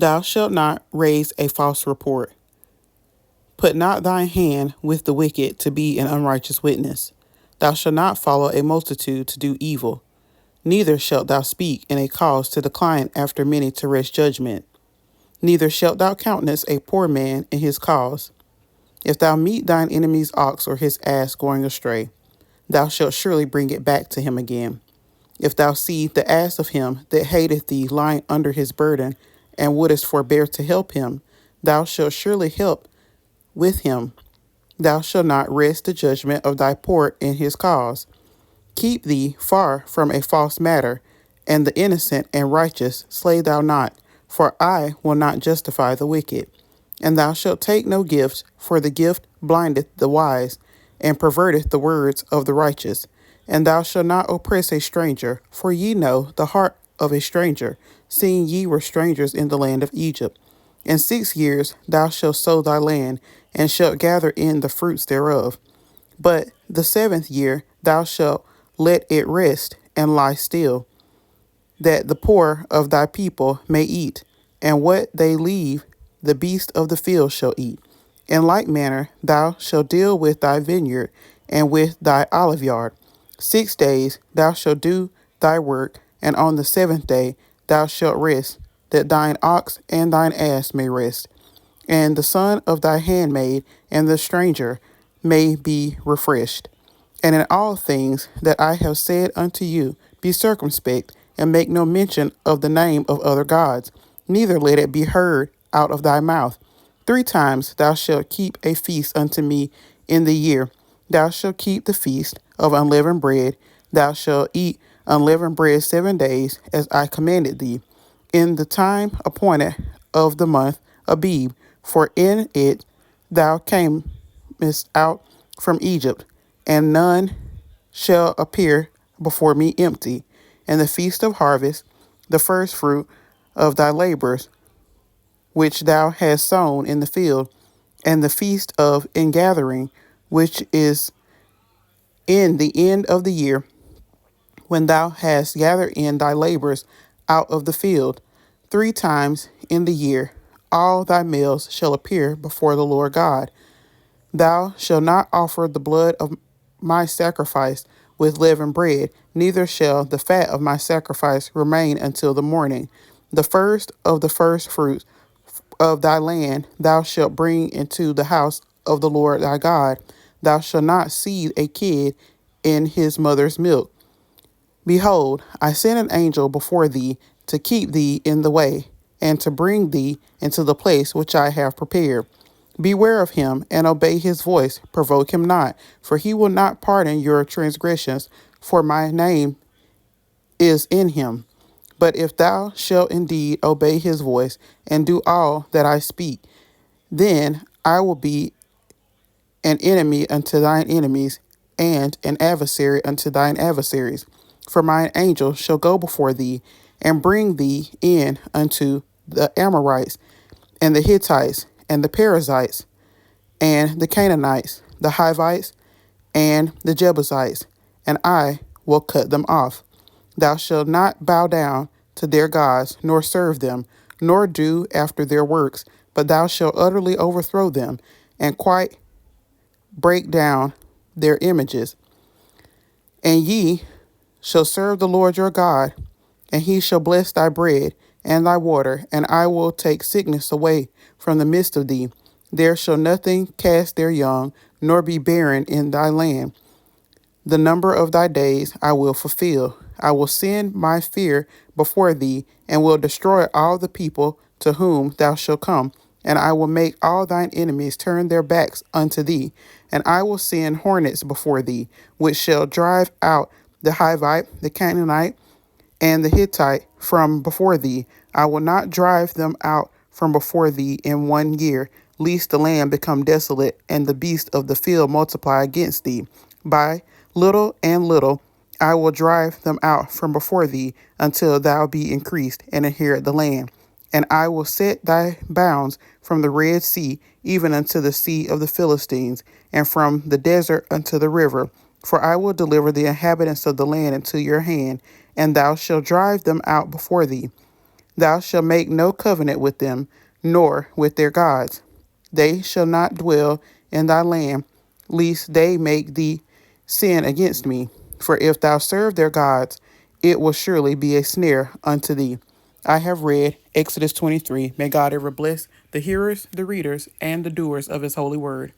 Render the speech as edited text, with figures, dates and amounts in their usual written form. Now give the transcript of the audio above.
Thou shalt not raise a false report. Put not thine hand with the wicked to be an unrighteous witness. Thou shalt not follow a multitude to do evil. Neither shalt thou speak in a cause to decline after many to wrest judgment. Neither shalt thou countenance a poor man in his cause. If thou meet thine enemy's ox or his ass going astray, thou shalt surely bring it back to him again. If thou see the ass of him that hateth thee lying under his burden, and wouldest forbear to help him, thou shalt surely help with him. Thou shalt not wrest the judgment of thy poor in his cause. Keep thee far from a false matter, and the innocent and righteous slay thou not, for I will not justify the wicked. And thou shalt take no gift, for the gift blindeth the wise, and perverteth the words of the righteous. And thou shalt not oppress a stranger, for ye know the heart of a stranger, seeing ye were strangers in the land of Egypt. In 6 years thou shalt sow thy land, and shalt gather in the fruits thereof. But the 7th year thou shalt let it rest and lie still, that the poor of thy people may eat, and what they leave the beast of the field shall eat. In like manner thou shalt deal with thy vineyard and with thy oliveyard. 6 days thou shalt do thy work, and on the 7th day thou shalt rest, that thine ox and thine ass may rest, and the son of thy handmaid and the stranger may be refreshed. And in all things that I have said unto you, be circumspect, and make no mention of the name of other gods, neither let it be heard out of thy mouth. 3 times thou shalt keep a feast unto me in the year. Thou shalt keep the feast of unleavened bread. Thou shalt eat unleavened bread 7 days, as I commanded thee, in the time appointed of the month Abib, for in it thou camest out from Egypt, and none shall appear before me empty. And the feast of harvest, the first fruit of thy labors, which thou hast sown in the field, and the feast of ingathering, which is in the end of the year, when thou hast gathered in thy labors out of the field. 3 times in the year all thy males shall appear before the Lord God. Thou shalt not offer the blood of my sacrifice with leavened bread, neither shall the fat of my sacrifice remain until the morning. The first of the first fruits of thy land thou shalt bring into the house of the Lord thy God. Thou shalt not seethe a kid in his mother's milk. Behold, I send an angel before thee to keep thee in the way, and to bring thee into the place which I have prepared. Beware of him, and obey his voice. Provoke him not, for he will not pardon your transgressions, for my name is in him. But if thou shalt indeed obey his voice, and do all that I speak, then I will be an enemy unto thine enemies, and an adversary unto thine adversaries. For mine angel shall go before thee, and bring thee in unto the Amorites, and the Hittites, and the Perizzites, and the Canaanites, the Hivites, and the Jebusites, and I will cut them off. Thou shalt not bow down to their gods, nor serve them, nor do after their works, but thou shalt utterly overthrow them, and quite break down their images. And ye shall serve the Lord your God, and he shall bless thy bread and thy water, and I will take sickness away from the midst of thee. There shall nothing cast their young, nor be barren in thy land. The number of thy days I will fulfill. I will send my fear before thee, and will destroy all the people to whom thou shalt come. And I will make all thine enemies turn their backs unto thee. And I will send hornets before thee, which shall drive out the Hivite, the Canaanite, and the Hittite from before thee. I will not drive them out from before thee in 1 year, lest the land become desolate, and the beasts of the field multiply against thee. By little and little I will drive them out from before thee, until thou be increased, and inherit the land. And I will set thy bounds from the Red Sea even unto the sea of the Philistines, and from the desert unto the river. For I will deliver the inhabitants of the land into your hand, and thou shalt drive them out before thee. Thou shalt make no covenant with them, nor with their gods. They shall not dwell in thy land, lest they make thee sin against me. For if thou serve their gods, it will surely be a snare unto thee. I have read Exodus 23. May God ever bless the hearers, the readers, and the doers of his holy word.